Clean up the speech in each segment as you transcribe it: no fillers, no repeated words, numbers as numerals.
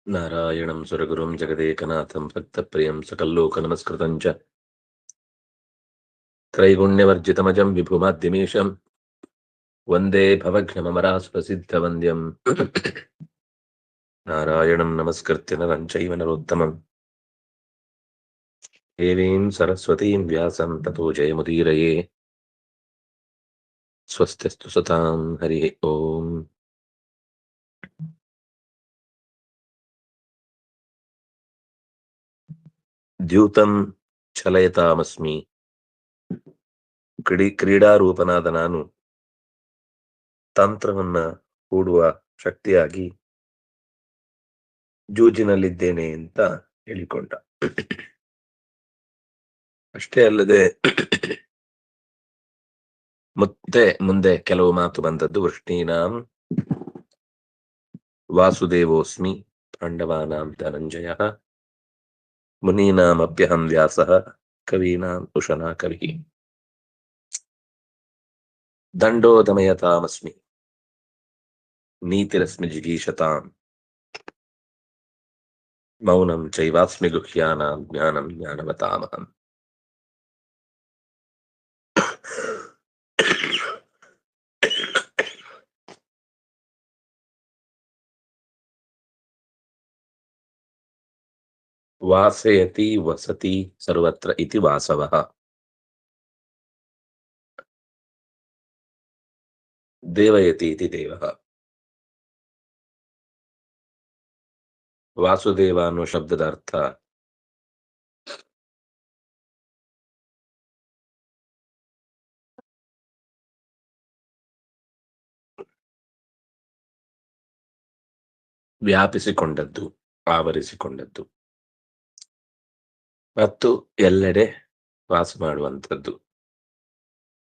ನಾರಾಯಣಂ ಸುರಗುರುಂ ಜಗದೇಕನಾಥಂ ಭಕ್ತಪ್ರಿಯಂ ಸಕಲ್ಲೋಕನಮಸ್ಕೃತಂ ಚ ತ್ರೈಗುಣ್ಯವರ್ಜಿತಮಜಂ ವಿಭುಮಾದ್ಯಮೀಶಂ ವಂದೇ ಭವಘ್ನಮರಾಸುರಸಿದ್ಧವಂದ್ಯಂ ನಾರಾಯಣಂ ನಮಸ್ಕೃತ್ಯ ನರಂ ಚೈವ ನರೋತ್ತಮಂ ದೇವೀಂ ಸರಸ್ವತೀಂ ವ್ಯಾಸಂ ತತೋ ಜಯಮುದೀರಯೇ ಸ್ವಸ್ತಿಸ್ತು ಸತಾಂ ಹರಿ ಓಂ. ದ್ಯೂತಂ ಛಲಯತಾಮಸ್ಮಿ. ಕ್ರೀಡಾರೂಪನಾದ ನಾನು ತಂತ್ರವನ್ನ ಹೂಡುವ ಶಕ್ತಿಯಾಗಿ ಜೂಜಿನಲ್ಲಿದ್ದೇನೆ ಅಂತ ಹೇಳಿಕೊಂಡ. ಅಷ್ಟೇ ಅಲ್ಲದೆ ಮುಂದೆ ಕೆಲವು ಮಾತು ಬಂದದ್ದು. ವೃಷ್ಣೀನಾಂ ವಾಸುದೇವೋಸ್ಮಿ, ಪಾಂಡವಾನಾಂ ಧನಂಜಯ, ಮುನೀನಾಂ ಅಪ್ಯಹಂ ವ್ಯಾಸಃ, ಕವೀನಾಂ ಉಶನಾ ಕವಿ. ದಂಡೋದಮಯತಾಮಸ್ಮಿ, ನೀತಿರಸ್ಮಿ ಜಿಗೀಷತಾಂ, ಮೌನಂ ಚೈವಾಸ್ಮಿ ಗುಹ್ಯಾನಾಂ, ಜ್ಞಾನಂ ಜ್ಞಾನವತಾಮಹಂ. ವಾಸಯತಿ ವಸತಿ ಸರ್ವತ್ರ ಇತಿ ವಾಸವಃ. ದೇವಯತಿ ಇತಿ ದೇವಃ. ವಾಸುದೇವ ಅನ್ನೋ ಶಬ್ದದ ಅರ್ಥ ವ್ಯಾಪಿಸಿಕೊಂಡದ್ದು, ಆವರಿಸಿಕೊಂಡದ್ದು ಮತ್ತು ಎಲ್ಲೆಡೆ ವಾಸ ಮಾಡುವಂಥದ್ದು.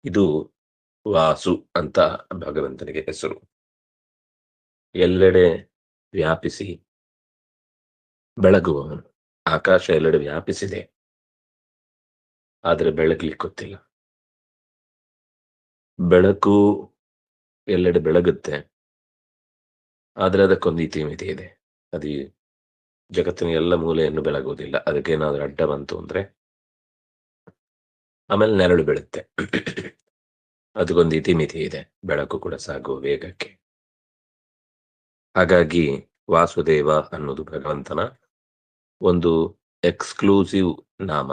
ಇದು ವಾಸು ಅಂತ ಭಗವಂತನಿಗೆ ಹೆಸರು. ಎಲ್ಲೆಡೆ ವ್ಯಾಪಿಸಿ ಬೆಳಗುವವನು. ಆಕಾಶ ಎಲ್ಲೆಡೆ ವ್ಯಾಪಿಸಿದೆ, ಆದರೆ ಬೆಳಗ್ಲಿಕ್ಕೆ ಗೊತ್ತಿಲ್ಲ. ಬೆಳಕು ಎಲ್ಲೆಡೆ ಬೆಳಗುತ್ತೆ, ಆದರೆ ಅದಕ್ಕೊಂದು ಇತಿಮಿತಿ ಇದೆ. ಅದು ಜಗತ್ತಿನ ಎಲ್ಲ ಮೂಲೆಯನ್ನು ಬೆಳಗುವುದಿಲ್ಲ. ಅದಕ್ಕೇನಾದ್ರೂ ಅಡ್ಡ ಬಂತು ಅಂದ್ರೆ ಆಮೇಲೆ ನೆರಳು ಬೀಳುತ್ತೆ. ಅದಕ್ಕೊಂದು ಇತಿಮಿತಿ ಇದೆ, ಬೆಳಕು ಕೂಡ ಸಾಗುವ ವೇಗಕ್ಕೆ. ಹಾಗಾಗಿ ವಾಸುದೇವ ಅನ್ನೋದು ಭಗವಂತನ ಒಂದು ಎಕ್ಸ್ಕ್ಲೂಸಿವ್ ನಾಮ,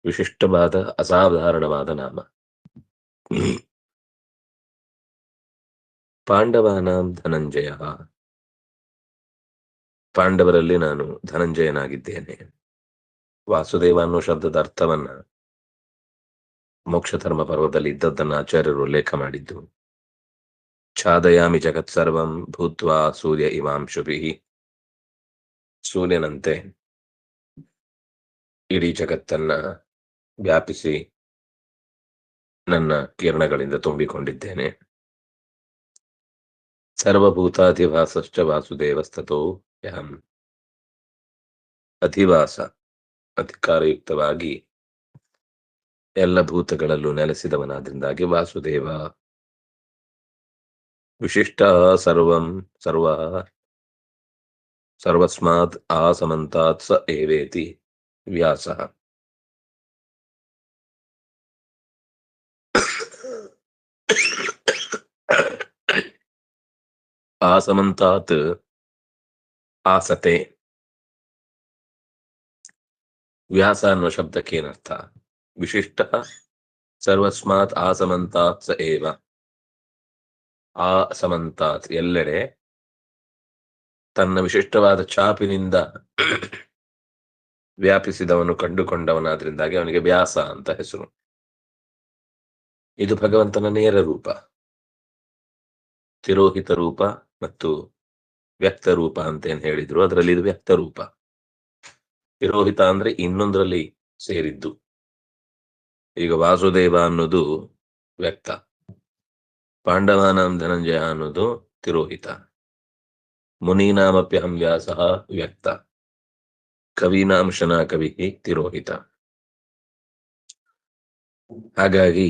ವಿಶಿಷ್ಟವಾದ ಅಸಾಧಾರಣವಾದ ನಾಮ. ಪಾಂಡವಾನಾಂ ಧನಂಜಯ, ಪಾಂಡವರಲ್ಲಿ ನಾನು ಧನಂಜಯನಾಗಿದ್ದೇನೆ. ವಾಸುದೇವ ಅನ್ನೋ ಶಬ್ದದ ಅರ್ಥವನ್ನ ಮೋಕ್ಷಧರ್ಮ ಪರ್ವದಲ್ಲಿ ಇದ್ದದ್ದನ್ನು ಆಚಾರ್ಯರು ಉಲ್ಲೇಖ ಮಾಡಿದ್ದು. ಛಾದಯಾಮಿ ಜಗತ್ ಸರ್ವಂ ಭೂತ್ವಾ ಸೂರ್ಯ ಇವಾಂಶುಭಿಃ. ಸೂರ್ಯನಂತೆ ಇಡೀ ಜಗತ್ತನ್ನ ವ್ಯಾಪಿಸಿ ನನ್ನ ಕಿರಣಗಳಿಂದ ತುಂಬಿಕೊಂಡಿದ್ದೇನೆ. ಸರ್ವಭೂತಾಧಿವಾಸಶ್ಚ ವಾಸುದೇವಸ್ತತೋ ಯಹಂ. ಅಧಿವಾಸ, ಅಧಿಕಾರಯುಕ್ತವಾಗಿ ಎಲ್ಲ ಭೂತಗಳಲ್ಲೂ ನೆಲೆಸಿದವನಾದ್ರಿಂದಾಗಿ ವಾಸುದೇವ. ವಿಶಿಷ್ಟ ಸರ್ವಂ ಸರ್ವ, ಸರ್ವಸ್ಮಾತ್ ಆಸಮಂತಾತ್ ಸ ಏವೇತಿ ವ್ಯಾಸಃ. ಆಸಮಂತಾತ್ ಆಸತೆ. ವ್ಯಾಸ ಅನ್ನೋ ಶಬ್ದಕ್ಕೆ ಏನರ್ಥ? ವಿಶಿಷ್ಟ ಸರ್ವಸ್ಮಾತ್ ಆಸಮಂತಾತ್ ಸ ಏವ. ಆಸಮಂತಾತ್ ಎಲ್ಲೆಡೆ ತನ್ನ ವಿಶಿಷ್ಟವಾದ ಛಾಪಿನಿಂದ ವ್ಯಾಪಿಸಿದವನು, ಕಂಡುಕೊಂಡವನಾದ್ರಿಂದಾಗಿ ಅವನಿಗೆ ವ್ಯಾಸ ಅಂತ ಹೆಸರು. ಇದು ಭಗವಂತನ ನೇರ ರೂಪ. ತಿರೋಹಿತ ರೂಪ ಮತ್ತು ವ್ಯಕ್ತ ರೂಪ ಅಂತ ಏನ್ ಹೇಳಿದ್ರು, ಅದರಲ್ಲಿ ಇದು ವ್ಯಕ್ತ ರೂಪ. ತಿರೋಹಿತ ಅಂದ್ರೆ ಇನ್ನೊಂದರಲ್ಲಿ ಸೇರಿದ್ದು. ಈಗ ವಾಸುದೇವ ಅನ್ನೋದು ವ್ಯಕ್ತ, ಪಾಂಡವಾನಾಂ ಧನಂಜಯ ಅನ್ನೋದು ತಿರೋಹಿತ, ಮುನೀನಾಮಪ್ಯಹಂ ವ್ಯಾಸಃ ವ್ಯಕ್ತ, ಕವೀನಾಂ ಶನಾ ಕವಿ ತಿರೋಹಿತ. ಹಾಗಾಗಿ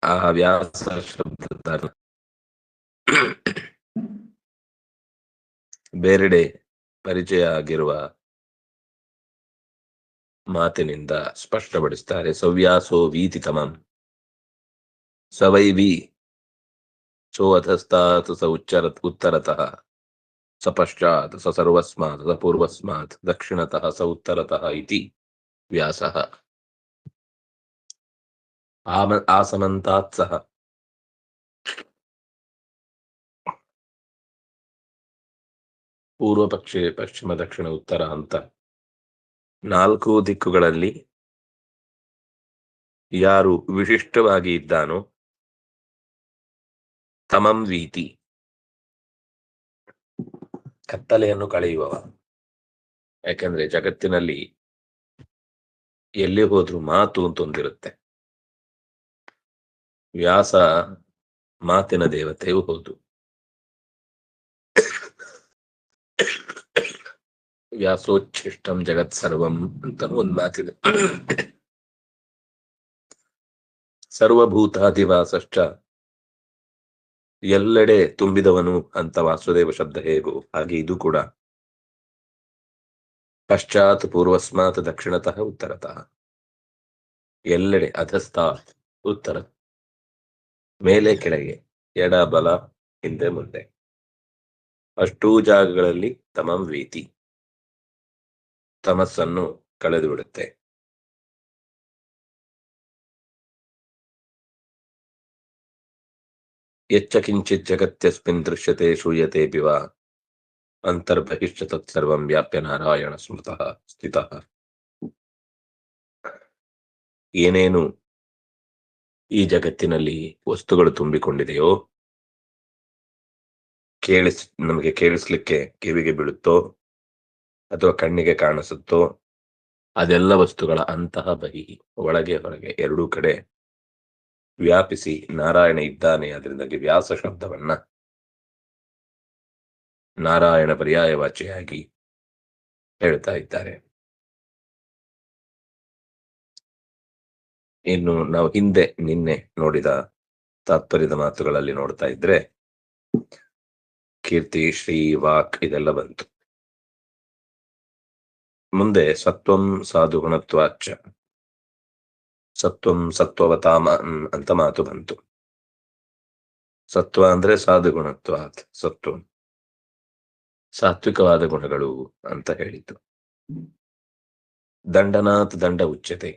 ಆ ವ್ಯಾಸ ಶಬ್ದ ಬೇರೆಡೆ ಪರಿಚಯ ಆಗಿರುವ ಮಾತಿನಿಂದ ಸ್ಪಷ್ಟಪಡಿಸ್ತಾರೆ. ಸವ್ಯಾಸೋ ವೀತಿತಮಂ ಸವೈವಿ ಸೋ ಅಧಸ್ತಾತ್ ಸ ಉತ್ತರತಃ ಸ ಪಶ್ಚಾತ್ ಸ ಸರ್ವಸ್ಮಾತ್ ಸ ಪೂರ್ವಸ್ಮಾತ್ ದಕ್ಷಿಣತಃ ಸ ಉತ್ತರತಃ ಇತಿ ವ್ಯಾಸಃ. ಆಸಮಂತಾತ್ ಸಹ ಪೂರ್ವ, ಪಶ್ಚಿಮ, ದಕ್ಷಿಣ, ಉತ್ತರ ಅಂತ 4 ದಿಕ್ಕುಗಳಲ್ಲಿ ಯಾರು ವಿಶಿಷ್ಟವಾಗಿ ಇದ್ದಾನೋ ತಮಂ ವೀತಿ, ಕತ್ತಲೆಯನ್ನು ಕಳೆಯುವವ. ಯಾಕಂದ್ರೆ ಜಗತ್ತಿನಲ್ಲಿ ಎಲ್ಲಿ ಹೋದ್ರೂ ಮಾತು ಅಂತ ಒಂದಿರುತ್ತೆ. ವ್ಯಾಸ ಮಾತಿನ ದೇವತೆಯೂ ಹೌದು. ವ್ಯಾಸೋಚ್ಛಿಷ್ಟಂ ಜಗತ್ ಸರ್ವಂ ಅಂತ ಒಂದು ಮಾತಿದೆ. ಸರ್ವಭೂತಾಧಿವಾಸಶ್ಚ, ಎಲ್ಲೆಡೆ ತುಂಬಿದವನು ಅಂತ ವಾಸುದೇವ ಶಬ್ದ ಹೇಗೋ ಹಾಗೆ ಇದು ಕೂಡ. ಪಶ್ಚಾತ್ ಪೂರ್ವಸ್ಮಾತ್ ದಕ್ಷಿಣತಃ ಉತ್ತರತಃ, ಎಲ್ಲೆಡೆ. ಅಧಸ್ತಾತ್ ಉತ್ತರ, ಮೇಲೆ ಕೆಳಗೆ, ಎಡ ಬಲ, ಹಿಂದೆ ಮುಂದೆ, ಅಷ್ಟೂ ಜಾಗಗಳಲ್ಲಿ ತಮಂ ವೀತಿ, ತಮಸ್ಸನ್ನು ಕಳೆದು ಬಿಡುತ್ತೆ. ಯಚ್ಚ ಕಿಂಚಿತ್ ಜಗತ್ಯಸ್ಮಿನ್ ದೃಶ್ಯತೆ ಶೂಯತೆ ಪಿವ ಅಂತರ್ಬಹಿಶ್ಚ ತತ್ಸರ್ವಂ ವ್ಯಾಪ್ಯ ನಾರಾಯಣ ಸ್ಮೃತಃ ಸ್ಥಿತಃ. ಏನೇನು ಈ ಜಗತ್ತಿನಲ್ಲಿ ವಸ್ತುಗಳು ತುಂಬಿಕೊಂಡಿದೆಯೋ, ನಮಗೆ ಕೇಳಿಸ್ಲಿಕ್ಕೆ ಕಿವಿಗೆ ಬೀಳುತ್ತೋ ಅಥವಾ ಕಣ್ಣಿಗೆ ಕಾಣಿಸುತ್ತೋ, ಅದೆಲ್ಲ ವಸ್ತುಗಳ ಅಂತಹ ಬಹಿ, ಒಳಗೆ ಹೊರಗೆ ಎರಡೂ ಕಡೆ ವ್ಯಾಪಿಸಿ ನಾರಾಯಣ ಇದ್ದಾನೆ. ಅದರಿಂದಾಗಿ ವ್ಯಾಸ ಶಬ್ದವನ್ನ ನಾರಾಯಣ ಪರ್ಯಾಯವಾಚಿಯಾಗಿ ಹೇಳ್ತಾ ಇದ್ದಾರೆ. ಇನ್ನು ನಾವು ನಿನ್ನೆ ನೋಡಿದ ತಾತ್ಪರ್ಯದ ಮಾತುಗಳಲ್ಲಿ ನೋಡ್ತಾ ಇದ್ರೆ ಕೀರ್ತಿ, ಶ್ರೀ, ವಾಕ್ ಇದೆಲ್ಲ ಬಂತು. ಮುಂದೆ ಸತ್ವಂ ಸಾಧುಗುಣತ್ವಾಚ್ಚ, ಸತ್ವಂ ಸತ್ವವತಾಮ ಅಂತ ಮಾತು ಬಂತು. ಸತ್ವ ಅಂದ್ರೆ ಸಾಧುಗುಣತ್ವಾತ್, ಸತ್ವ ಸಾತ್ವಿಕವಾದ ಗುಣಗಳು ಅಂತ ಹೇಳಿತು. ದಂಡನಾತ್ ದಂಡ ಉಚ್ಯತೆ,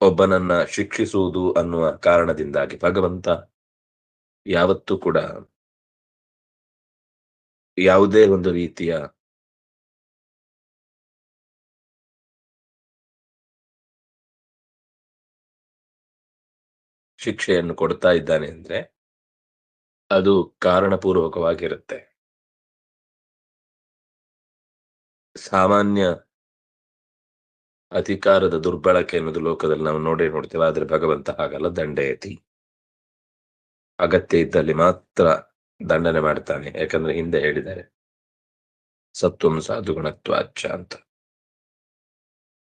ಒಬ್ಬನನ್ನ ಶಿಕ್ಷಿಸುವುದು ಅನ್ನುವ ಕಾರಣದಿಂದಾಗಿ ಭಗವಂತ ಯಾವತ್ತೂ ಕೂಡ ಯಾವುದೇ ಒಂದು ರೀತಿಯ ಶಿಕ್ಷೆಯನ್ನು ಕೊಡ್ತಾ ಇದ್ದಾನೆ ಅಂದ್ರೆ ಅದು ಕಾರಣಪೂರ್ವಕವಾಗಿರುತ್ತೆ. ಸಾಮಾನ್ಯ ಅಧಿಕಾರದ ದುರ್ಬಳಕೆ ಅನ್ನೋದು ಲೋಕದಲ್ಲಿ ನಾವು ನೋಡ್ತೇವೆ. ಆದ್ರೆ ಭಗವಂತ ಹಾಗಲ್ಲ, ದಂಡಯತಿ, ಅಗತ್ಯ ಇದ್ದಲ್ಲಿ ಮಾತ್ರ ದಂಡನೆ ಮಾಡ್ತಾನೆ. ಯಾಕಂದ್ರೆ ಹಿಂದೆ ಹೇಳಿದ್ದಾರೆ ಸತ್ವಂ ಸಾಧುಗುಣತ್ವಾಚ್ಚ ಅಂತ.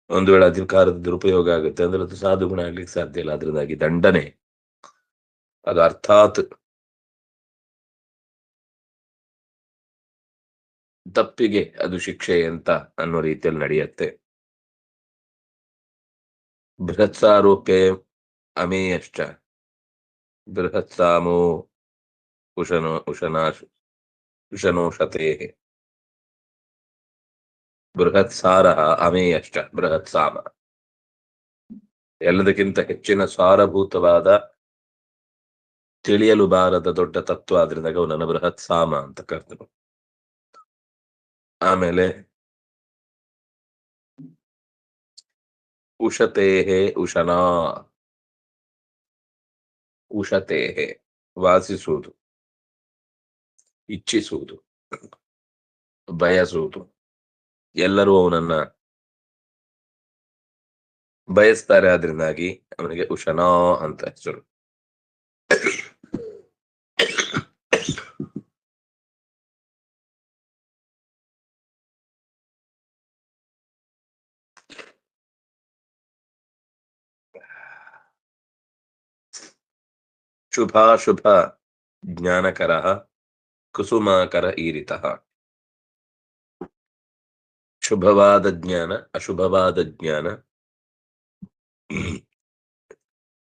ಒಂದು ವೇಳೆ ಅಧಿಕಾರದ ದುರುಪಯೋಗ ಆಗುತ್ತೆ ಅಂದ್ರೆ ಅದು ಸಾಧುಗುಣ ಆಗ್ಲಿಕ್ಕೆ ಸಾಧ್ಯ ಇಲ್ಲ. ಅದರಿಂದಾಗಿ ದಂಡನೆ ಅದು ಅರ್ಥಾತ್ ತಪ್ಪಿಗೆ ಅದು ಶಿಕ್ಷೆ ಅಂತ ಅನ್ನೋ ರೀತಿಯಲ್ಲಿ ನಡೆಯುತ್ತೆ. ಬೃಹತ್ಸಾರೋಪೆ ಅಮೇಯಶ್ಚ ಬೃಹತ್ಸಾಮೋ ಉಶನೋಷತೆ ಬೃಹತ್ಸಾರ ಅಮೇಯಶ್ಚ ಬೃಹತ್ಸಾಮ. ಎಲ್ಲದಕ್ಕಿಂತ ಹೆಚ್ಚಿನ ಸಾರಭೂತವಾದ ತಿಳಿಯಲು ಬಾರದ ದೊಡ್ಡ ತತ್ವ ಆದ್ರಿಂದ ಅವನನ್ನ ಬೃಹತ್ ಸಾಮ ಅಂತ ಕರ್ತನು. ಆಮೇಲೆ ಉಷತೇಹೆ ಉಶನಾ, ಉಷತೇಹೆ ವಾಸಿಸುವುದು, ಇಚ್ಛಿಸುವುದು, ಬಯಸುವುದು. ಎಲ್ಲರೂ ಅವನನ್ನ ಬಯಸ್ತಾರೆ, ಆದ್ರಿಂದಾಗಿ ಅವನಿಗೆ ಉಶನಾ ಅಂತ ಹೆಸರು. ಶುಭಾಶುಭ ಜ್ಞಾನಕರ ಕುಸುಮಾಕರ ಈರಿತಃ. ಶುಭವಾದ ಜ್ಞಾನ, ಅಶುಭವಾದ ಜ್ಞಾನ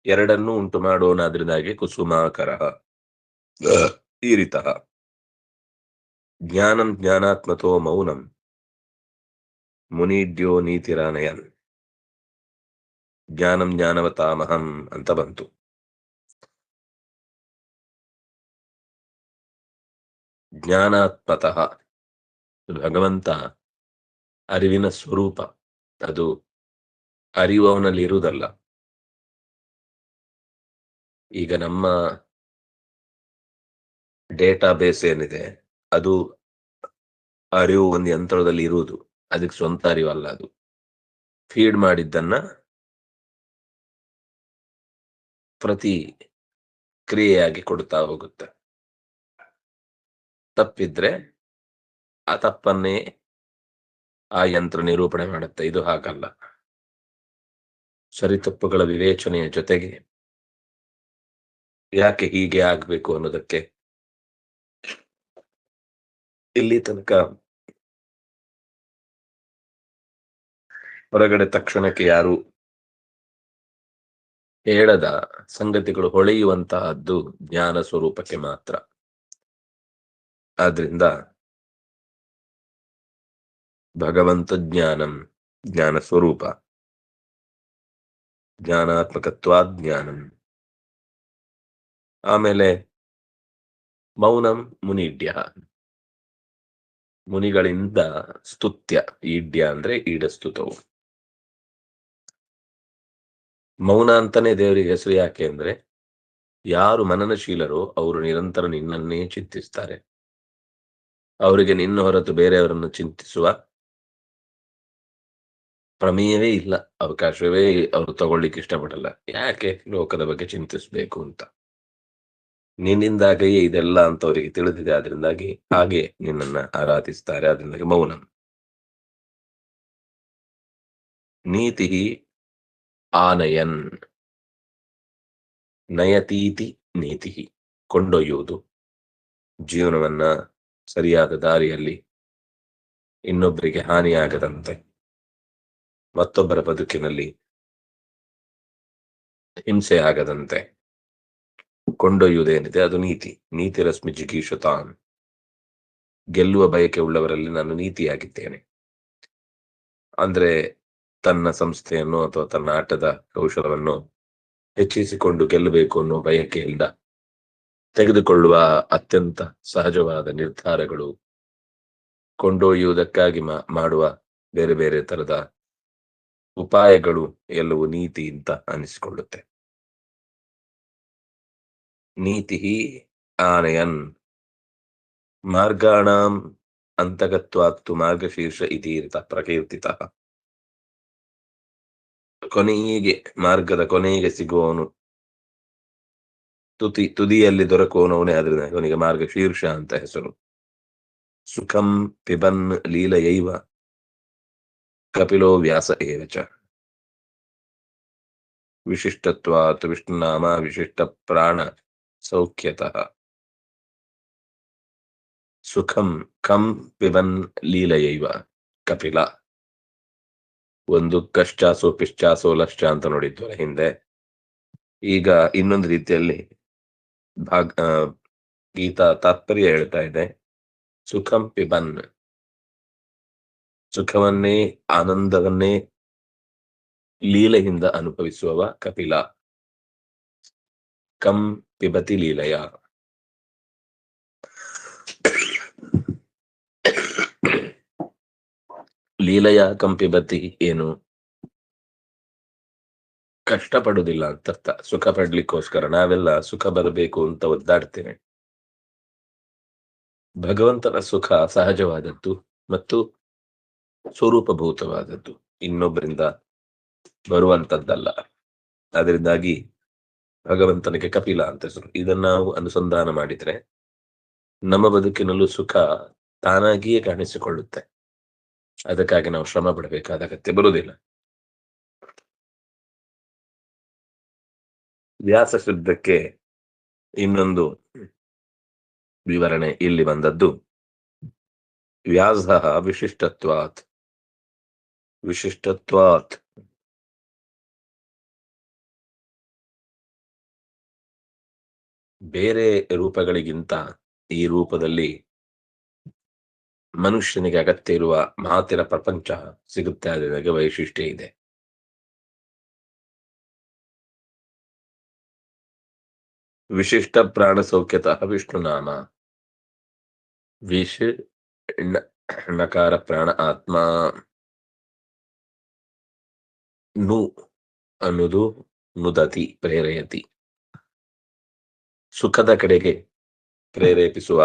ಎರಡನ್ನೂ ಉಂಟು ಮಾಡೋನಾದ್ರಿಂದಾಗಿ ಕುಸುಮಾಕರ ಈರಿತಃ. ಜ್ಞಾನಂ ಜ್ಞಾನಾತ್ಮತೋ ಮೌನಂ ಮುನಿಡ್ಯೋ ನೀತಿರಾನಯನ್. ಜ್ಞಾನಂ ಜ್ಞಾನವತಾಮಹಂ ಅಂತ ಬಂತು. ಜ್ಞಾನಾತ್ಮತಃ ಭಗವಂತ ಅರಿವಿನ ಸ್ವರೂಪ. ಅದು ಅರಿವು ಅವನಲ್ಲಿ ಇರುವುದಲ್ಲ. ಈಗ ನಮ್ಮ ಡೇಟಾ ಬೇಸ್ ಏನಿದೆ ಅದು ಅರಿವು ಒಂದು ಯಂತ್ರದಲ್ಲಿ ಇರುವುದು, ಅದಕ್ಕೆ ಸ್ವಂತ ಅರಿವಲ್ಲ. ಅದು ಫೀಡ್ ಮಾಡಿದ್ದನ್ನ ಪ್ರತಿ ಕ್ರಿಯೆಯಾಗಿ ಕೊಡ್ತಾ ಹೋಗುತ್ತೆ. ತಪ್ಪಿದ್ರೆ ಆ ತಪ್ಪನ್ನೇ ಆ ಯಂತ್ರ ನಿರೂಪಣೆ ಮಾಡುತ್ತೆ. ಇದು ಹಾಗಲ್ಲ. ಸರಿತಪ್ಪುಗಳ ವಿವೇಚನೆಯ ಜೊತೆಗೆ ಯಾಕೆ ಹೀಗೆ ಆಗ್ಬೇಕು ಅನ್ನೋದಕ್ಕೆ ಇಲ್ಲಿ ತನಕ ಹೊರಗಡೆ ತಕ್ಷಣಕ್ಕೆ ಯಾರು ಹೇಳದ ಸಂಗತಿಗಳು ಹೊಳೆಯುವಂತಹದ್ದು ಜ್ಞಾನ ಸ್ವರೂಪಕ್ಕೆ ಮಾತ್ರ. ಆದ್ರಿಂದ ಭಗವಂತ ಜ್ಞಾನಂ, ಜ್ಞಾನ ಸ್ವರೂಪ, ಜ್ಞಾನಾತ್ಮಕತ್ವಾದ್ ಜ್ಞಾನಂ. ಆಮೇಲೆ ಮೌನಂ ಮುನಿಡ್ಯ, ಮುನಿಗಳಿಂದ ಸ್ತುತ್ಯ. ಈಡ್ಯ ಅಂದ್ರೆ ಈಡಸ್ತುತವು. ಮೌನ ಅಂತಾನೆ ದೇವರಿಗೆ ಹೆಸರು. ಯಾಕೆ ಅಂದ್ರೆ ಯಾರು ಮನನಶೀಲರೋ ಅವರು ನಿರಂತರ ನಿನ್ನನ್ನೇ ಚಿಂತಿಸ್ತಾರೆ. ಅವರಿಗೆ ನಿನ್ನ ಹೊರತು ಬೇರೆಯವರನ್ನು ಚಿಂತಿಸುವ ಪ್ರಮೇಯವೇ ಇಲ್ಲ, ಅವಕಾಶವೇ ಅವರು ತಗೊಳ್ಳಿಕ್ಕೆ ಇಷ್ಟಪಡಲ್ಲ. ಯಾಕೆ ಲೋಕದ ಬಗ್ಗೆ ಚಿಂತಿಸ್ಬೇಕು ಅಂತ. ನಿನ್ನಿಂದಾಗಿಯೇ ಇದೆಲ್ಲ ಅಂತ ಅವರಿಗೆ ತಿಳಿದಿದೆ. ಆದ್ರಿಂದಾಗಿ ಹಾಗೆ ನಿನ್ನನ್ನ ಆರಾಧಿಸ್ತಾರೆ. ಆದ್ರಿಂದಾಗಿ ಮೌನಂ. ನೀತಿ ಆನಯನ್, ನಯತೀತಿ ನೀತಿ, ಕೊಂಡೊಯ್ಯುವುದು. ಜೀವನವನ್ನ ಸರಿಯಾದ ದಾರಿಯಲ್ಲಿ, ಇನ್ನೊಬ್ಬರಿಗೆ ಹಾನಿಯಾಗದಂತೆ, ಮತ್ತೊಬ್ಬರ ಬದುಕಿನಲ್ಲಿ ಹಿಂಸೆ ಆಗದಂತೆ ಕೊಂಡೊಯ್ಯುವುದೇನಿದೆ ಅದು ನೀತಿ. ನೀತಿ ರಶ್ಮಿ ಜಿಗೀಷತಾನ್. ಗೆಲ್ಲುವ ಬಯಕೆ ಉಳ್ಳವರಲ್ಲಿ ನಾನು ನೀತಿಯಾಗಿದ್ದೇನೆ. ಅಂದ್ರೆ ತನ್ನ ಸಂಸ್ಥೆಯನ್ನು ಅಥವಾ ತನ್ನ ಆಟದ ಕೌಶಲವನ್ನು ಹೆಚ್ಚಿಸಿಕೊಂಡು ಗೆಲ್ಲಬೇಕು ಅನ್ನೋ ಬಯಕೆಯಿಂದ ತೆಗೆದುಕೊಳ್ಳುವ ಅತ್ಯಂತ ಸಹಜವಾದ ನಿರ್ಧಾರಗಳು, ಕೊಂಡೊಯ್ಯುವುದಕ್ಕಾಗಿ ಮಾಡುವ ಬೇರೆ ಬೇರೆ ತರದ ಉಪಾಯಗಳು ಎಲ್ಲವೂ ನೀತಿ ಅಂತ ಅನಿಸಿಕೊಳ್ಳುತ್ತೆ. ನೀತಿ ಆನಯನ್ ಮಾರ್ಗಾಣಾಂ ಅಂತಗತ್ವಾತ್ತು ಮಾರ್ಗಶೀರ್ಷ ಇತೀರಿತ ಪ್ರಕೀರ್ತಿತಃ. ಕೊನೆಗೆ ಮಾರ್ಗದ ಕೊನೆಗೆ ಸಿಗುವವನು, ತುದಿಯಲ್ಲಿ ದೊರಕುವವನವನೇ. ಆದ್ರಿಂದ ಅವನಿಗೆ ಮಾರ್ಗಶೀರ್ಷ ಅಂತ ಹೆಸರು. ಸುಖಂ ಪಿಬನ್ ಲೀಲಯೈವ ಕಪಿಲೋ ವ್ಯಾಸ ಏವಚ. ವಿಶಿಷ್ಟತ್ವಾತ್ ವಿಷ್ಣುನಾಮ ವಿಶಿಷ್ಟ ಪ್ರಾಣ ಸೌಖ್ಯತಃ. ಸುಖಂ ಕಂ ಪಿಬನ್ ಲೀಲಯೈವ ಕಪಿಲ. ಒಂದು ಕಶ್ಚಾಸೋ ಪಿಶ್ಚಾಸೋ ಲಶ್ಚ ಅಂತ ನೋಡಿದ್ವಲ್ಲ ಹಿಂದೆ. ಈಗ ಇನ್ನೊಂದು ರೀತಿಯಲ್ಲಿ ಗೀತಾ ತಾತ್ಪರ್ಯ ಹೇಳ್ತಾ ಇದೆ. ಸುಖಂ ಪಿಬನ್, ಸುಖವನ್ನೇ ಆನಂದವನ್ನೇ ಲೀಲೆಯಿಂದ ಅನುಭವಿಸುವವ ಕಪಿಲ. ಕಂ ಪಿಬತಿ ಲೀಲೆಯ, ಲೀಲೆಯ ಕಂ ಪಿಬತಿ ಏನು? ಕಷ್ಟಪಡುವುದಿಲ್ಲ ಅಂತ ಅರ್ಥ. ಸುಖ ಪಡ್ಲಿಕ್ಕೋಸ್ಕರ ನಾವೆಲ್ಲ ಸುಖ ಬರಬೇಕು ಅಂತ ಒದ್ದಾಡ್ತೇವೆ. ಭಗವಂತನ ಸುಖ ಸಹಜವಾದದ್ದು ಮತ್ತು ಸ್ವರೂಪಭೂತವಾದದ್ದು, ಇನ್ನೊಬ್ಬರಿಂದ ಬರುವಂತದ್ದಲ್ಲ. ಅದರಿಂದಾಗಿ ಭಗವಂತನಿಗೆ ಕಪಿಲ ಅಂತ ಹೆಸರು. ಇದನ್ನ ನಾವು ಅನುಸಂಧಾನ ಮಾಡಿದ್ರೆ ನಮ್ಮ ಬದುಕಿನಲ್ಲೂ ಸುಖ ತಾನಾಗಿಯೇ ಕಾಣಿಸಿಕೊಳ್ಳುತ್ತೆ. ಅದಕ್ಕಾಗಿ ನಾವು ಶ್ರಮ ಪಡಬೇಕಾದ ಅಗತ್ಯ ಬರುವುದಿಲ್ಲ. ವ್ಯಾಸ ಶಬ್ದಕ್ಕೆ ಇನ್ನೊಂದು ವಿವರಣೆ ಇಲ್ಲಿ ಬಂದದ್ದು. ವ್ಯಾಸ ವಿಶಿಷ್ಟತ್ವಾತ್, ವಿಶಿಷ್ಟತ್ವಾತ್ ಬೇರೆ ರೂಪಗಳಿಗಿಂತ ಈ ರೂಪದಲ್ಲಿ ಮನುಷ್ಯನಿಗೆ ಅಗತ್ಯ ಇರುವ ಮಾತಿನ ಪ್ರಪಂಚ ಸಿಗುತ್ತೆ. ಅದಕ್ಕೆ ವೈಶಿಷ್ಟ್ಯ ಇದೆ. ವಿಶಿಷ್ಟ ಪ್ರಾಣ ಸೌಖ್ಯತಃ ವಿಷ್ಣುನಾಮ. ವಿಶ್ ನಕಾರ ಪ್ರಾಣ ಆತ್ಮ ನು ಅನ್ನುವುದು ನುದತಿ, ಪ್ರೇರೆಯತಿ, ಸುಖದ ಕಡೆಗೆ ಪ್ರೇರೇಪಿಸುವ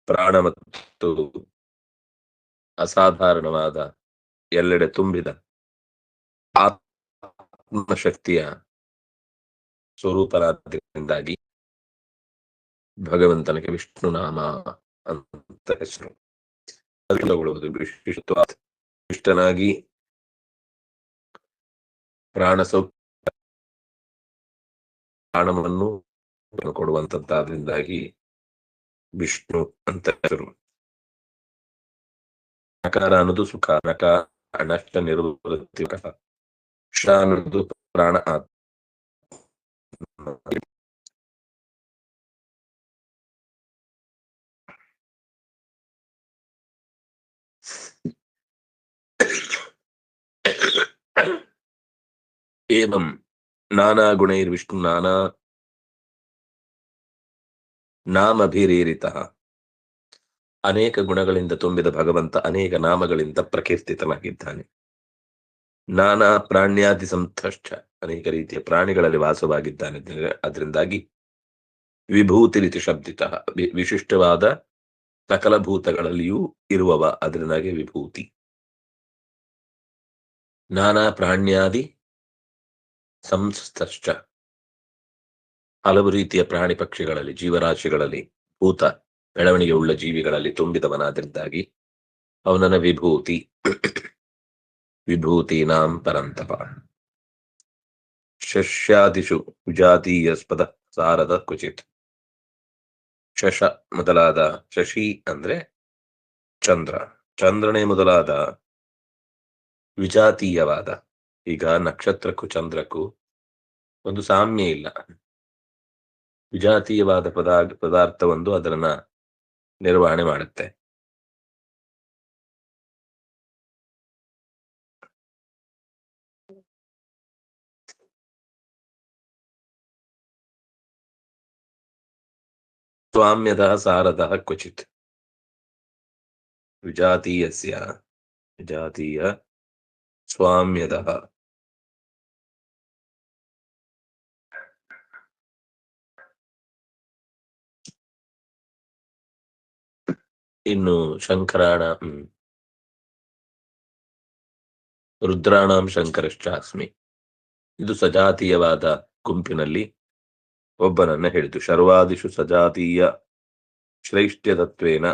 ಪ್ರಾಣ ಮತ್ತು ಅಸಾಧಾರಣವಾದ ಎಲ್ಲೆಡೆ ತುಂಬಿದ ಆತ್ಮಶಕ್ತಿಯ ಸ್ವರೂಪರಾದ್ರಿಂದಾಗಿ ಭಗವಂತನಿಗೆ ವಿಷ್ಣುನಾಮ ಅಂತ ಹೆಸರು. ವಿಶಿಷ್ಟನಾಗಿ ಪ್ರಾಣವನ್ನು ಕೊಡುವಂತದ್ದಾದ್ರಿಂದಾಗಿ ವಿಷ್ಣು ಅಂತ ಹೆಸರು. ನಕಾರ ಅನ್ನೋದು ಸುಖ, ನಕ ನಷ್ಟ ನಿವೃತ್ತಿ, ಶ ಅನ್ನೋದು ಪ್ರಾಣ ಆತ್ಮ. ಏವಂ ನಾನಾ ಗುಣೈರ್ವಿಷ್ಣು ನಾನಾ ನಾಮಭಿರೀರಿತಃ. ಅನೇಕ ಗುಣಗಳಿಂದ ತುಂಬಿದ ಭಗವಂತ ಅನೇಕ ನಾಮಗಳಿಂದ ಪ್ರಕೀರ್ತಿತನಾಗಿದ್ದಾನೆ. ನಾನಾ ಪ್ರಾಣ್ಯಾದಿ ಸಂತಶ್ಚ, ಅನೇಕ ರೀತಿಯ ಪ್ರಾಣಿಗಳಲ್ಲಿ ವಾಸವಾಗಿದ್ದಾನೆ. ಅದರಿಂದಾಗಿ ವಿಭೂತಿ ರೀತಿ ಶಬ್ದಿತ, ವಿಶಿಷ್ಟವಾದ ಸಕಲಭೂತಗಳಲ್ಲಿಯೂ ಇರುವವ, ಅದರಿಂದಾಗಿ ವಿಭೂತಿ. ನಾನಾ ಪ್ರಾಣ್ಯಾದಿ ಸಂಸ್ಥಶ್ಚ, ಹಲವು ರೀತಿಯ ಪ್ರಾಣಿ ಪಕ್ಷಿಗಳಲ್ಲಿ, ಜೀವರಾಶಿಗಳಲ್ಲಿ, ಭೂತ ಬೆಳವಣಿಗೆ ಉಳ್ಳ ಜೀವಿಗಳಲ್ಲಿ ತುಂಬಿದವನಾದ್ರಿಂದಾಗಿ ಅವನನ್ನ ವಿಭೂತಿ. ವಿಭೂತೀನಾಂ ಪರಂತಪ. ಶಸ್ಯಾದಿಷು ವಿಜಾತೀಯಸ್ಪದ ಸಾರದ ಕ್ವಚಿತ್. ಶಶ ಮೊದಲಾದ, ಶಶಿ ಅಂದ್ರೆ ಚಂದ್ರ, ಚಂದ್ರನೇ ಮೊದಲಾದ ವಿಜಾತೀಯವಾದ. ಈಗ ನಕ್ಷತ್ರಕ್ಕೂ ಚಂದ್ರಕ್ಕೂ ಒಂದು ಸಾಮ್ಯ ಇಲ್ಲ. ವಿಜಾತೀಯವಾದ ಪದಾರ್ಥವೊಂದು ಅದನ್ನ ನಿರ್ವಹಣೆ ಮಾಡುತ್ತೆ. ಸ್ವಾಮ್ಯದ ಸಾರದ ಕ್ವಚಿತ್. ವಿಜಾತೀಯಸ್ಯ ವಿಜಾತೀಯ ಸ್ವಾಮ್ಯದ. ಇನ್ನು ಶಂಕರಾಣ ರುದ್ರಾಣಾಂ ಶಂಕರಶ್ಚಾಸ್ಮಿ, ಇದು ಸಜಾತೀಯವಾದ ಗುಂಪಿನಲ್ಲಿ ಒಬ್ಬನನ್ನ ಹೇಳಿತು. ಶರ್ವಾದಿಷು ಸಜಾತೀಯ ಶ್ರೇಷ್ಠ್ಯತತ್ವೇನ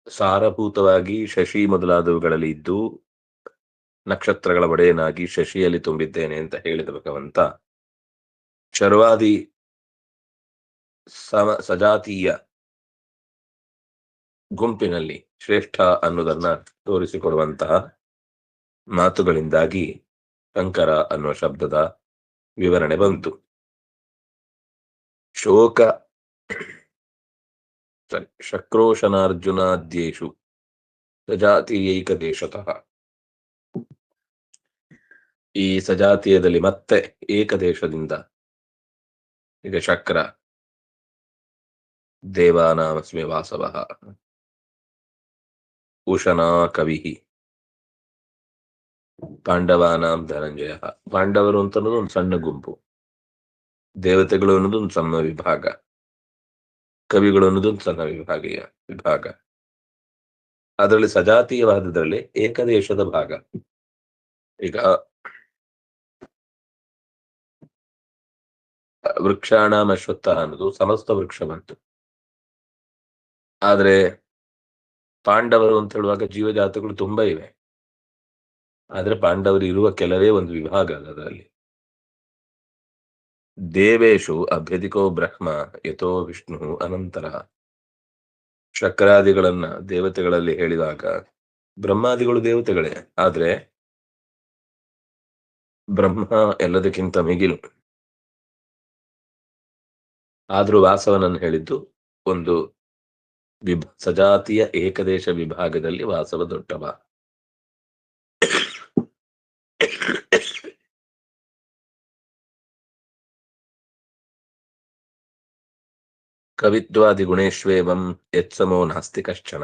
ಸಾರಭೂತವಾಗಿ ಶಶಿ ಮೊದಲಾದವುಗಳಲ್ಲಿ ಇದ್ದು ನಕ್ಷತ್ರಗಳ ಒಡೆಯನಾಗಿ ಶಶಿಯಲ್ಲಿ ತುಂಬಿದ್ದೇನೆ ಅಂತ ಹೇಳಿದ ಭಗವಂತ ಶರ್ವಾದಿ ಸಜಾತೀಯ ಗುಂಪಿನಲ್ಲಿ ಶ್ರೇಷ್ಠ ಅನ್ನುವುದನ್ನ ತೋರಿಸಿಕೊಡುವಂತಹ ಮಾತುಗಳಿಂದಾಗಿ ಶಂಕರ ಅನ್ನುವ ಶಬ್ದದ ವಿವರಣೆ ಬಂತು. ಶಕ್ರೋಶನಾರ್ಜುನಾದ್ಯೇಷು ಸಜಾತೀಯೈಕ ದೇಶತಃ. ಈ ಸಜಾತೀಯದಲ್ಲಿ ಮತ್ತೆ ಏಕದೇಶದಿಂದ, ಈಗ ಶಕ್ರ ದೇವಾನಾಮಸ್ಮಿ ವಾಸವಃ, ಉಶನಾ ಕವಿ, ಪಾಂಡವಾನಾಂ ಧನಂಜಯ. ಪಾಂಡವರು ಅಂತ ಅನ್ನೋದು ಒಂದು ಸಣ್ಣ ಗುಂಪು, ದೇವತೆಗಳು ಅನ್ನೋದು ಒಂದು ಸಣ್ಣ ವಿಭಾಗ, ಕವಿಗಳು ಅನ್ನೋದು ಒಂದು ಸಣ್ಣ ವಿಭಾಗ. ಅದರಲ್ಲಿ ಸಜಾತೀಯವಾದದ್ರಲ್ಲಿ ಏಕದೇಶದ ಭಾಗ. ಈಗ ವೃಕ್ಷಾಣಾಂ ಅಶ್ವತ್ಥ ಅನ್ನೋದು ಸಮಸ್ತ ವೃಕ್ಷ ಬಂತು. ಆದ್ರೆ ಪಾಂಡವರು ಅಂತ ಹೇಳುವಾಗ ಜೀವಜಾತಗಳು ತುಂಬಾ ಇವೆ. ಆದ್ರೆ ಪಾಂಡವರು ಇರುವ ಕೆಲವೇ ಒಂದು ವಿಭಾಗ ಅದರಲ್ಲಿ. ದೇವೇಶು ಅಭ್ಯಧಿಕೋ ಬ್ರಹ್ಮ ಯಥೋ ವಿಷ್ಣು ಅನಂತರ. ಶಕ್ರಾದಿಗಳನ್ನ ದೇವತೆಗಳಲ್ಲಿ ಹೇಳಿದಾಗ ಬ್ರಹ್ಮಾದಿಗಳು ದೇವತೆಗಳೇ, ಆದ್ರೆ ಬ್ರಹ್ಮ ಎಲ್ಲದಕ್ಕಿಂತ ಮಿಗಿಲು. ಆದ್ರೂ ವಾಸವನನ್ನು ಹೇಳಿದ್ದು ಒಂದು ಸಜಾತಿಯ ಏಕದೇಶ ವಿಭಾಗದಲ್ಲಿ ವಾಸವ ದೊಡ್ಡವ. ಕವಿತ್ವಾದಿ ಗುಣೇಶ್ವೇವಂ ಯತ್ಸಮೋ ನಾಸ್ತಿ ಕಶ್ಚನ.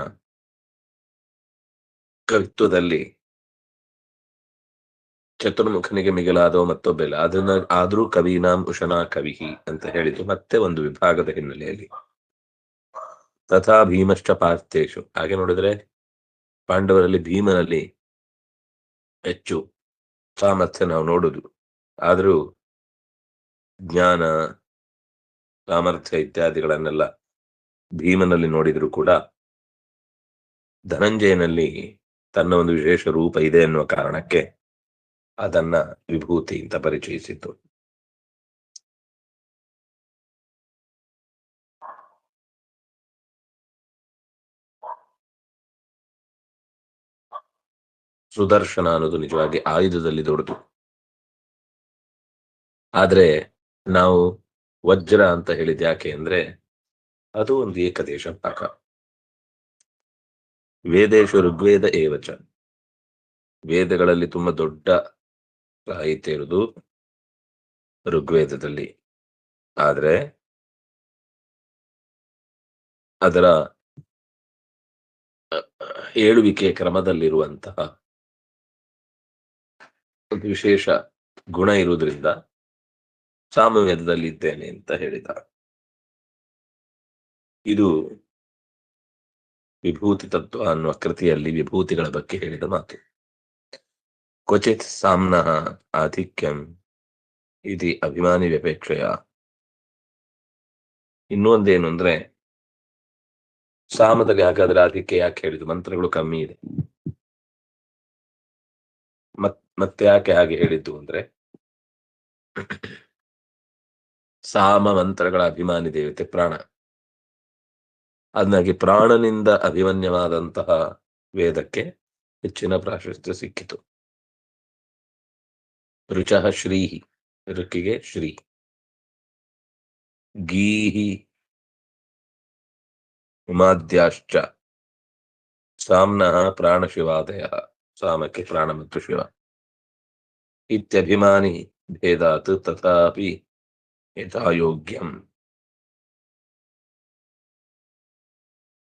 ಕವಿತ್ವದಲ್ಲಿ ಚತುರ್ಮುಖನಿಗೆ ಮಿಗಿಲಾದೋ ಮತ್ತೊಬ್ಬೆಲ್ಲ, ಅದನ್ನ ಆದ್ರೂ ಕವೀನಾಂ ಉಶನಾ ಕವಿ ಅಂತ ಹೇಳಿದ್ದು ಮತ್ತೆ ಒಂದು ವಿಭಾಗದ ಹಿನ್ನೆಲೆಯಲ್ಲಿ. ತಥಾ ಭೀಮಶ್ಚ ಪಾರ್ಥೇಶು. ಹಾಗೆ ನೋಡಿದ್ರೆ ಪಾಂಡವರಲ್ಲಿ ಭೀಮನಲ್ಲಿ ಹೆಚ್ಚು ಸಾಮರ್ಥ್ಯ ನಾವು ನೋಡುದು. ಆದ್ರೂ ಜ್ಞಾನ ಸಾಮರ್ಥ್ಯ ಇತ್ಯಾದಿಗಳನ್ನೆಲ್ಲ ಭೀಮನಲ್ಲಿ ನೋಡಿದ್ರು ಕೂಡ ಧನಂಜಯನಲ್ಲಿ ತನ್ನ ಒಂದು ವಿಶೇಷ ರೂಪ ಇದೆ ಎನ್ನುವ ಕಾರಣಕ್ಕೆ ಅದನ್ನ ವಿಭೂತಿ ಅಂತ ಪರಿಚಯಿಸಿತು. ಸುದರ್ಶನ ಅನ್ನೋದು ನಿಜವಾಗಿ ಆಯುಧದಲ್ಲಿ ದೊಡ್ಡದು. ಆದ್ರೆ ನಾವು ವಜ್ರ ಅಂತ ಹೇಳಿದ್ ಯಾಕೆ ಅಂದ್ರೆ ಅದು ಒಂದು ಏಕದೇಶ ಭಾಗ. ವೇದೇಶು ಋಗ್ವೇದ ಏವಚ. ವೇದಗಳಲ್ಲಿ ತುಂಬಾ ದೊಡ್ಡ ಸಾಹಿತ್ಯ ಇರುವುದು ಋಗ್ವೇದದಲ್ಲಿ. ಆದ್ರೆ ಅದರ ಹೇಳುವಿಕೆ ಕ್ರಮದಲ್ಲಿರುವಂತಹ ಒಂದು ವಿಶೇಷ ಗುಣ ಇರುವುದರಿಂದ ಸಾಮವೇದದಲ್ಲಿ ಇದ್ದೇನೆ ಅಂತ ಹೇಳಿದ. ಇದು ವಿಭೂತಿ ತತ್ವ ಅನ್ನುವ ಕೃತಿಯಲ್ಲಿ ವಿಭೂತಿಗಳ ಬಗ್ಗೆ ಹೇಳಿದ ಮಾತು. ಕ್ವಚಿತ್ ಸಾಮ್ನಃ ಆಧಿಕ್ಯಂ ಇದು ಅಭಿಮಾನಿ ವ್ಯಪೇಕ್ಷೆಯ. ಇನ್ನೊಂದೇನು ಅಂದ್ರೆ ಸಾಮದಲ್ಲಿ ಹಾಗಾದ್ರೆ ಆಧಿಕ್ಯ ಯಾಕೆ ಹೇಳಿದ್ದು? ಮಂತ್ರಗಳು ಕಮ್ಮಿ ಇದೆ. ಮತ್ತೆ ಯಾಕೆ ಹಾಗೆ ಹೇಳಿದ್ದು ಅಂದ್ರೆ ಸಾಮ ಮಂತ್ರಗಳ ಅಭಿಮಾನಿ ದೇವತೆ ಪ್ರಾಣ. ಅದನ್ನಾಗಿ ಪ್ರಾಣನಿಂದ ಅಭಿಮನ್ಯವಾದಂತಹ ವೇದಕ್ಕೆ ಹೆಚ್ಚಿನ ಪ್ರಾಶಸ್ತ್ಯ ಸಿಕ್ಕಿತು. ರುಚಃ ಶ್ರೀಹಿ, ಋಕ್ಕಿಗೆ ಶ್ರೀ. ಗೀಹಿ ಉಮಾದ್ಯಾಶ್ಚ ಸಾಮ್ನಃ ಪ್ರಾಣಶಿವಾದಯ. ಸಾಮಕ್ಕೆ ಪ್ರಾಣ ಮತ್ತು ಶಿವ. ಇತ್ಯಭಿಮಾನಿ ಭೇದಾತ್ ತಥಾಪಿ ಯಥಾಯೋಗ್ಯಂ.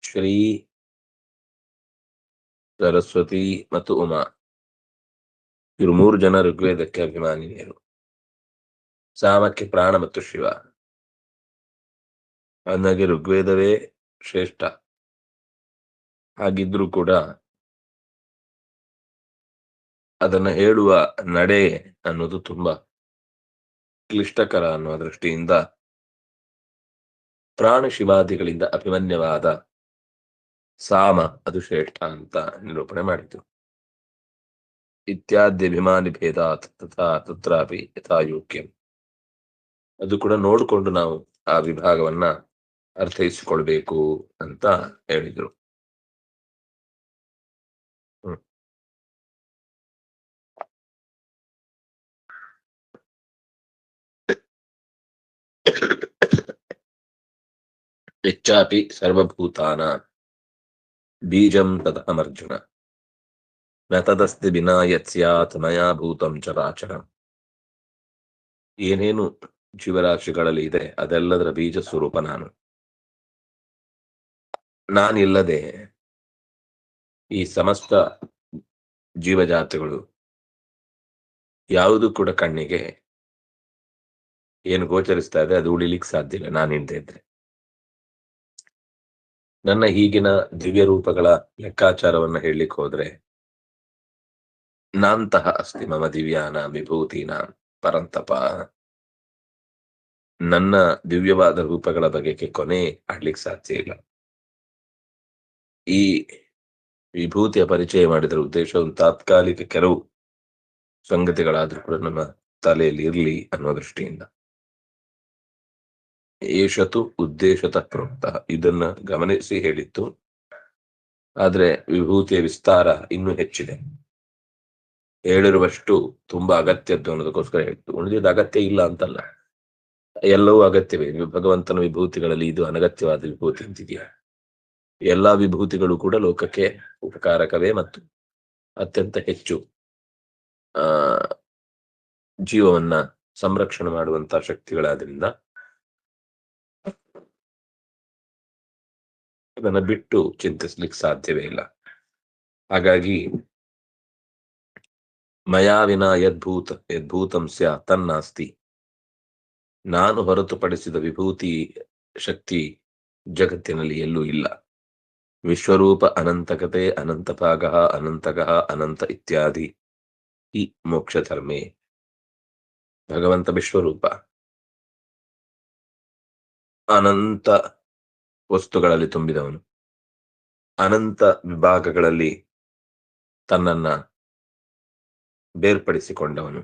ಶ್ರೀ, ಸರಸ್ವತಿ ಮತ್ತು ಉಮಾ ಇವರು 3 ಜನ ಋಗ್ವೇದಕ್ಕೆ ಅಭಿಮಾನಿನಿಯರು. ಸಾಮಕ್ಕೆ ಪ್ರಾಣ ಮತ್ತು ಶಿವ. ಅಂದಾಗೆ ಋಗ್ವೇದವೇ ಶ್ರೇಷ್ಠ. ಹಾಗಿದ್ರೂ ಕೂಡ ಅದನ್ನ ಹೇಳುವ ನಡೆ ಅನ್ನೋದು ತುಂಬಾ ಕ್ಲಿಷ್ಟಕರ ಅನ್ನುವ ದೃಷ್ಟಿಯಿಂದ ಪ್ರಾಣ ಶಿವಾದಿಗಳಿಂದ ಅಭಿಮನ್ಯವಾದ ಸಾಮ ಅದು ಶ್ರೇಷ್ಠ ಅಂತ ನಿರೂಪಣೆ ಮಾಡಿತು. ಇತ್ಯಾದ್ಯಭಿಮಾನಿ ಭೇದಾತ್ ತಥಾ ತತ್ರಾಪಿ ಯಥಾಯೋಗ್ಯಂ. ಅದು ಕೂಡ ನೋಡಿಕೊಂಡು ನಾವು ಆ ವಿಭಾಗವನ್ನ ಅರ್ಥೈಸಿಕೊಳ್ಬೇಕು ಅಂತ ಹೇಳಿದ್ರು. ಹ್ಮ್. ಹೆಚ್ಚಾಪಿ ಸರ್ವಭೂತಾನ ಬೀಜಂ ತದಹಮರ್ಜುನ ನ ತದಸ್ತಿ ವಿನಾ ಯತ್ ಸ್ಯಾತ್ ಮಯಾ ಭೂತಂ ಚರಾಚರಂ. ಏನೇನು ಜೀವರಾಶಿಗಳಲ್ಲಿ ಇದೆ ಅದೆಲ್ಲದರ ಬೀಜ ಸ್ವರೂಪ ನಾನು. ನಾನಿಲ್ಲದೆ ಈ ಸಮಸ್ತ ಜೀವಜಾತಿಗಳು ಯಾವುದು ಕೂಡ ಕಣ್ಣಿಗೆ ಏನು ಗೋಚರಿಸ್ತಾ ಇದೆ ಅದು ಉಳಿಲಿಕ್ಕೆ ಸಾಧ್ಯ ಇಲ್ಲ ನಾನಿಲ್ಲದೆ ಇದ್ರೆ. ನನ್ನ ಈಗಿನ ದಿವ್ಯ ರೂಪಗಳ ಲೆಕ್ಕಾಚಾರವನ್ನ ಹೇಳಲಿಕ್ಕೆ ಹೋದ್ರೆ ನಾಂತಹ ಅಸ್ತಿ ಮಮ ದಿವ್ಯಾನ ವಿಭೂತಿನ ಪರಂತಪ. ನನ್ನ ದಿವ್ಯವಾದ ರೂಪಗಳ ಬಗೆಗೆ ಕೊನೆ ಆಡ್ಲಿಕ್ಕೆ ಸಾಧ್ಯ ಇಲ್ಲ. ಈ ವಿಭೂತಿಯ ಪರಿಚಯ ಮಾಡಿದ್ರ ಉದ್ದೇಶ ಒಂದು ತಾತ್ಕಾಲಿಕ ಕೆಲವು ಸಂಗತಿಗಳಾದ್ರೂ ಕೂಡ ನಮ್ಮ ತಲೆಯಲ್ಲಿ ಇರ್ಲಿ ಅನ್ನೋ ದೃಷ್ಟಿಯಿಂದ. ಏಷತು ಉದ್ದೇಶತಃ ಪ್ರೋಕ್ತ, ಇದನ್ನ ಗಮನಿಸಿ ಹೇಳಿತ್ತು. ಆದ್ರೆ ವಿಭೂತಿಯ ವಿಸ್ತಾರ ಇನ್ನೂ ಹೆಚ್ಚಿದೆ. ಹೇಳಿರುವಷ್ಟು ತುಂಬಾ ಅಗತ್ಯದ್ದು ಅನ್ನೋದಕ್ಕೋಸ್ಕರ ಹೇಳ್ತು. ಉಳಿದಿದ್ದ ಅಗತ್ಯ ಇಲ್ಲ ಅಂತಲ್ಲ, ಎಲ್ಲವೂ ಅಗತ್ಯವೇ. ಭಗವಂತನ ವಿಭೂತಿಗಳಲ್ಲಿ ಇದು ಅನಗತ್ಯವಾದ ವಿಭೂತಿ ಅಂತಿದೆಯಾ? ಎಲ್ಲಾ ವಿಭೂತಿಗಳು ಕೂಡ ಲೋಕಕ್ಕೆ ಉಪಕಾರಕವೇ ಮತ್ತು ಅತ್ಯಂತ ಹೆಚ್ಚು ಜೀವವನ್ನ ಸಂರಕ್ಷಣೆ ಮಾಡುವಂತಹ ಶಕ್ತಿಗಳಾದ್ರಿಂದ ಅದನ್ನ ಬಿಟ್ಟು ಚಿಂತಿಸ್ಲಿಕ್ಕೆ ಸಾಧ್ಯವೇ ಇಲ್ಲ. ಹಾಗಾಗಿ ಮಯಾ ವಿನಾ ಯದ್ಭೂತಂ ಸ್ಯಾ ತನ್ನಾಸ್ತಿ, ನಾನು ಹೊರತುಪಡಿಸಿದ ವಿಭೂತಿ ಶಕ್ತಿ ಜಗತ್ತಿನಲ್ಲಿ ಎಲ್ಲೂ ಇಲ್ಲ. ವಿಶ್ವರೂಪ ಅನಂತಕತೆ ಅನಂತಭಾಗ ಅನಂತಕಃ ಅನಂತ ಇತ್ಯಾದಿ ಈ ಮೋಕ್ಷ ಧರ್ಮೇ. ಭಗವಂತ ವಿಶ್ವರೂಪ, ಅನಂತ ವಸ್ತುಗಳಲ್ಲಿ ತುಂಬಿದವನು, ಅನಂತ ವಿಭಾಗಗಳಲ್ಲಿ ತನ್ನನ್ನ ಬೇರ್ಪಡಿಸಿಕೊಂಡವನು,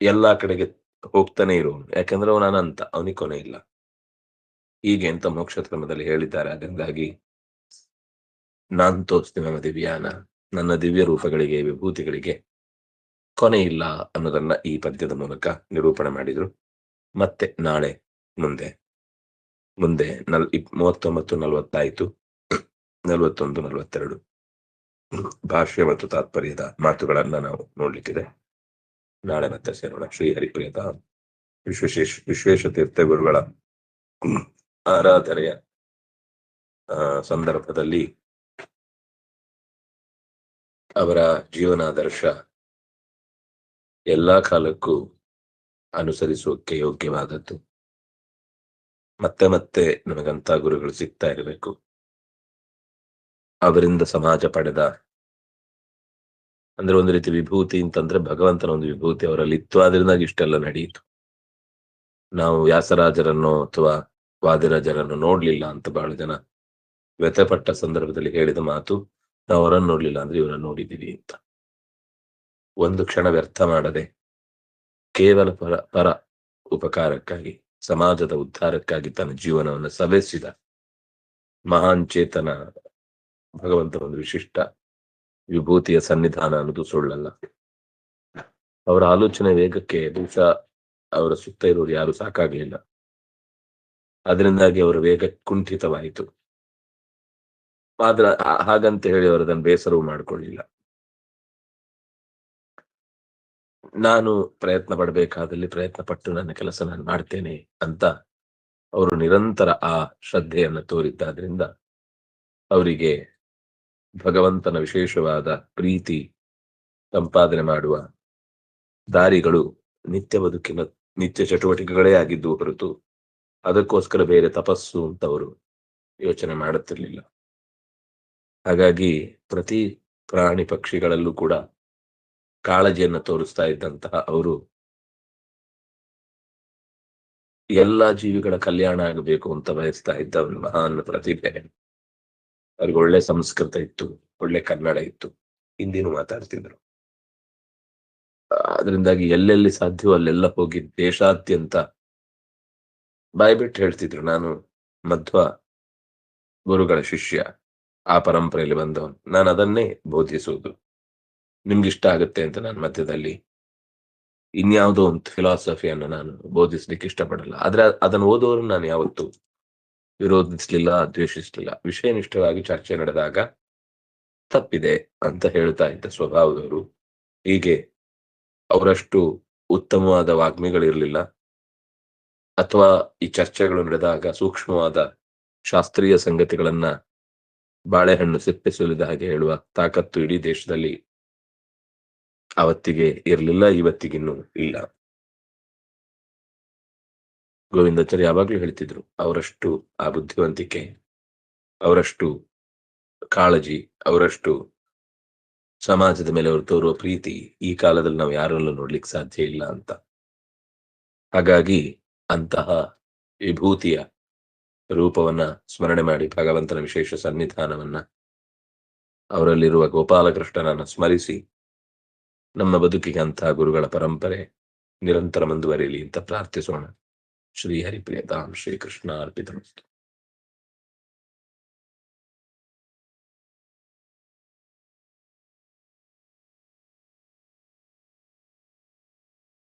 ಎಲ್ಲಾ ಕಡೆಗೆ ಹೋಗ್ತಾನೆ ಇರುವವನು. ಯಾಕಂದ್ರೆ ಅವನು ಅನಂತ, ಅವನಿಗೆ ಕೊನೆ ಇಲ್ಲ. ಹೀಗೆ ಅಂತ ಮೋಕ್ಷ ಧರ್ಮದಲ್ಲಿ ಹೇಳಿದ್ದಾರೆ. ಅದರಿಂದಾಗಿ ನಾಂತೋಸ್ತಿ ಮಮ ದಿವ್ಯಾನ, ನನ್ನ ದಿವ್ಯ ರೂಪಗಳಿಗೆ ವಿಭೂತಿಗಳಿಗೆ ಕೊನೆ ಇಲ್ಲ ಅನ್ನೋದನ್ನ ಈ ಪದ್ಯದ ಮೂಲಕ ನಿರೂಪಣೆ ಮಾಡಿದ್ರು. ಮತ್ತೆ ನಾಳೆ ಮುಂದೆ 39-40 ಆಯ್ತು, 41-42 ಭಾಷ್ಯ ಮತ್ತು ತಾತ್ಪರ್ಯದ ಮಾತುಗಳನ್ನ ನಾವು ನೋಡ್ಲಿಕ್ಕಿದೆ. ನಾಳೆ ಮತ್ತೆ ಸೇರೋಣ. ಶ್ರೀ ಹರಿಪ್ರಿಯದ ವಿಶ್ವೇಶತೀರ್ಥ ಗುರುಗಳ ಆರಾಧನೆಯ ಸಂದರ್ಭದಲ್ಲಿ ಅವರ ಜೀವನಾದರ್ಶ ಎಲ್ಲಾ ಕಾಲಕ್ಕೂ ಅನುಸರಿಸೋಕೆ ಯೋಗ್ಯವಾದದ್ದು. ಮತ್ತೆ ಮತ್ತೆ ನಮಗಂತ ಗುರುಗಳು ಸಿಗ್ತಾ ಇರಬೇಕು. ಅವರಿಂದ ಸಮಾಜ ಪಡೆದ, ಅಂದ್ರೆ ಒಂದು ರೀತಿ ವಿಭೂತಿ ಅಂತಂದ್ರೆ ಭಗವಂತನ ಒಂದು ವಿಭೂತಿ ಅವರಲ್ಲಿ ಇತ್ತು, ಆದ್ರಿಂದಾಗಿ ಇಷ್ಟೆಲ್ಲ ನಡೆಯಿತು. ನಾವು ವ್ಯಾಸರಾಜರನ್ನು ಅಥವಾ ವಾದಿರಾಜರನ್ನು ನೋಡ್ಲಿಲ್ಲ ಅಂತ ಬಹಳ ಜನ ವ್ಯಥೆಪಟ್ಟ ಸಂದರ್ಭದಲ್ಲಿ ಹೇಳಿದ ಮಾತು, ನಾವು ಅವರನ್ನು ನೋಡ್ಲಿಲ್ಲ ಅಂದ್ರೆ ಇವರನ್ನು ನೋಡಿದ್ದೀವಿ ಅಂತ. ಒಂದು ಕ್ಷಣ ವ್ಯರ್ಥ ಮಾಡದೆ ಕೇವಲ ಪರ ಉಪಕಾರಕ್ಕಾಗಿ, ಸಮಾಜದ ಉದ್ಧಾರಕ್ಕಾಗಿ ತನ್ನ ಜೀವನವನ್ನು ಸವೆಸಿದ ಮಹಾನ್ ಚೇತನ ಭಗವಂತನ ಒಂದು ವಿಶಿಷ್ಟ ವಿಭೂತಿಯ ಸನ್ನಿಧಾನ ಅನ್ನೋದು ಸುಳ್ಳಲ್ಲ. ಅವರ ಆಲೋಚನೆ ವೇಗಕ್ಕೆ ಬಹುಶಃ ಅವರ ಸುತ್ತ ಇರೋರು ಯಾರು ಸಾಕಾಗಲಿಲ್ಲ. ಅದರಿಂದಾಗಿ ಅವರ ವೇಗ ಕುಂಠಿತವಾಯಿತು. ಆದ್ರೆ ಹಾಗಂತ ಹೇಳಿ ಅವರು ಅದನ್ನು ಬೇಸರವು ಮಾಡಿಕೊಳ್ಳಿಲ್ಲ. ನಾನು ಪ್ರಯತ್ನ ಪಡಬೇಕಾದಲ್ಲಿ ಪ್ರಯತ್ನ ಪಟ್ಟು ನನ್ನ ಕೆಲಸ ನಾನು ಮಾಡ್ತೇನೆ ಅಂತ ಅವರು ನಿರಂತರ ಆ ಶ್ರದ್ಧೆಯನ್ನು ತೋರಿದ್ದಾದ್ರಿಂದ ಅವರಿಗೆ ಭಗವಂತನ ವಿಶೇಷವಾದ ಪ್ರೀತಿ ಸಂಪಾದನೆ ಮಾಡುವ ದಾರಿಗಳು ನಿತ್ಯ ಬದುಕಿನ ನಿತ್ಯ ಚಟುವಟಿಕೆಗಳೇ ಆಗಿದ್ದು ಹೊರತು ಅದಕ್ಕೋಸ್ಕರ ಬೇರೆ ತಪಸ್ಸು ಅಂತ ಅವರು ಯೋಚನೆ ಮಾಡುತ್ತಿರ್ಲಿಲ್ಲ. ಹಾಗಾಗಿ ಪ್ರತಿ ಪ್ರಾಣಿ ಪಕ್ಷಿಗಳಲ್ಲೂ ಕೂಡ ಕಾಳಜಿಯನ್ನು ತೋರಿಸ್ತಾ ಇದ್ದಂತಹ ಅವರು ಎಲ್ಲಾ ಜೀವಿಗಳ ಕಲ್ಯಾಣ ಆಗಬೇಕು ಅಂತ ಬಯಸ್ತಾ ಇದ್ದ ಒಂದು ಮಹಾನ್ ಪ್ರತಿಭೆ. ಅವ್ರಿಗೆ ಒಳ್ಳೆ ಸಂಸ್ಕೃತ ಇತ್ತು, ಒಳ್ಳೆ ಕನ್ನಡ ಇತ್ತು, ಹಿಂದಿನೂ ಮಾತಾಡ್ತಿದ್ರು. ಅದರಿಂದಾಗಿ ಎಲ್ಲೆಲ್ಲಿ ಸಾಧ್ಯವೋ ಅಲ್ಲೆಲ್ಲ ಹೋಗಿ ದೇಶಾದ್ಯಂತ ಬಾಯ್ಬಿಟ್ಟು ಹೇಳ್ತಿದ್ರು, ನಾನು ಮಧ್ವ ಗುರುಗಳ ಶಿಷ್ಯ, ಆ ಪರಂಪರೆಯಲ್ಲಿ ಬಂದವನು, ನಾನು ಅದನ್ನೇ ಬೋಧಿಸುವುದು. ನಿಮ್ಗಿಷ್ಟ ಆಗುತ್ತೆ ಅಂತ ನಾನು ಮಧ್ಯದಲ್ಲಿ ಇನ್ಯಾವುದೋ ಒಂದು ಫಿಲಾಸಫಿಯನ್ನು ನಾನು ಬೋಧಿಸ್ಲಿಕ್ಕೆ ಇಷ್ಟಪಡಲ್ಲ. ಆದ್ರೆ ಅದನ್ನು ಓದುವವರು ನಾನು ಯಾವತ್ತೂ ವಿರೋಧಿಸ್ಲಿಲ್ಲ, ದ್ವೇಷಿಸ್ಲಿಲ್ಲ. ವಿಷಯನಿಷ್ಠವಾಗಿ ಚರ್ಚೆ ನಡೆದಾಗ ತಪ್ಪಿದೆ ಅಂತ ಹೇಳ್ತಾ ಇದ್ದ ಸ್ವಭಾವದವರು. ಹೀಗೆ ಅವರಷ್ಟು ಉತ್ತಮವಾದ ವಾಗ್ಮಿಗಳಿರ್ಲಿಲ್ಲ, ಅಥವಾ ಈ ಚರ್ಚೆಗಳು ನಡೆದಾಗ ಸೂಕ್ಷ್ಮವಾದ ಶಾಸ್ತ್ರೀಯ ಸಂಗತಿಗಳನ್ನ ಬಾಳೆಹಣ್ಣು ಸಿಪ್ಪೆ ಸುಲಿದ ಹಾಗೆ ಹೇಳುವ ತಾಕತ್ತು ಇಡೀ ದೇಶದಲ್ಲಿ ಅವತ್ತಿಗೆ ಇರಲಿಲ್ಲ, ಇವತ್ತಿಗಿನ್ನೂ ಇಲ್ಲ. ಗೋವಿಂದಾಚಾರ್ಯ ಯಾವಾಗ್ಲೂ ಹೇಳ್ತಿದ್ರು, ಅವರಷ್ಟು ಆ ಬುದ್ಧಿವಂತಿಕೆ, ಅವರಷ್ಟು ಕಾಳಜಿ, ಅವರಷ್ಟು ಸಮಾಜದ ಮೇಲೆ ಅವರು ತೋರುವ ಪ್ರೀತಿ ಈ ಕಾಲದಲ್ಲಿ ನಾವು ಯಾರಲ್ಲೂ ನೋಡ್ಲಿಕ್ಕೆ ಸಾಧ್ಯ ಇಲ್ಲ ಅಂತ. ಹಾಗಾಗಿ ಅಂತಹ ವಿಭೂತಿಯ ರೂಪವನ್ನ ಸ್ಮರಣೆ ಮಾಡಿ ಭಗವಂತನ ವಿಶೇಷ ಸನ್ನಿಧಾನವನ್ನ, ಅವರಲ್ಲಿರುವ ಗೋಪಾಲಕೃಷ್ಣನನ್ನ ಸ್ಮರಿಸಿ ನಮ್ಮ ಬದುಕಿಗೆ ಅಂತಹ ಗುರುಗಳ ಪರಂಪರೆ ನಿರಂತರ ಮುಂದುವರಿಯಲಿ ಅಂತ ಪ್ರಾರ್ಥಿಸೋಣ. ಶ್ರೀ ಹರಿಪ್ರಿಯತಾಂ ಶ್ರೀಕೃಷ್ಣ ಅರ್ಪಿತಮಸ್ತು.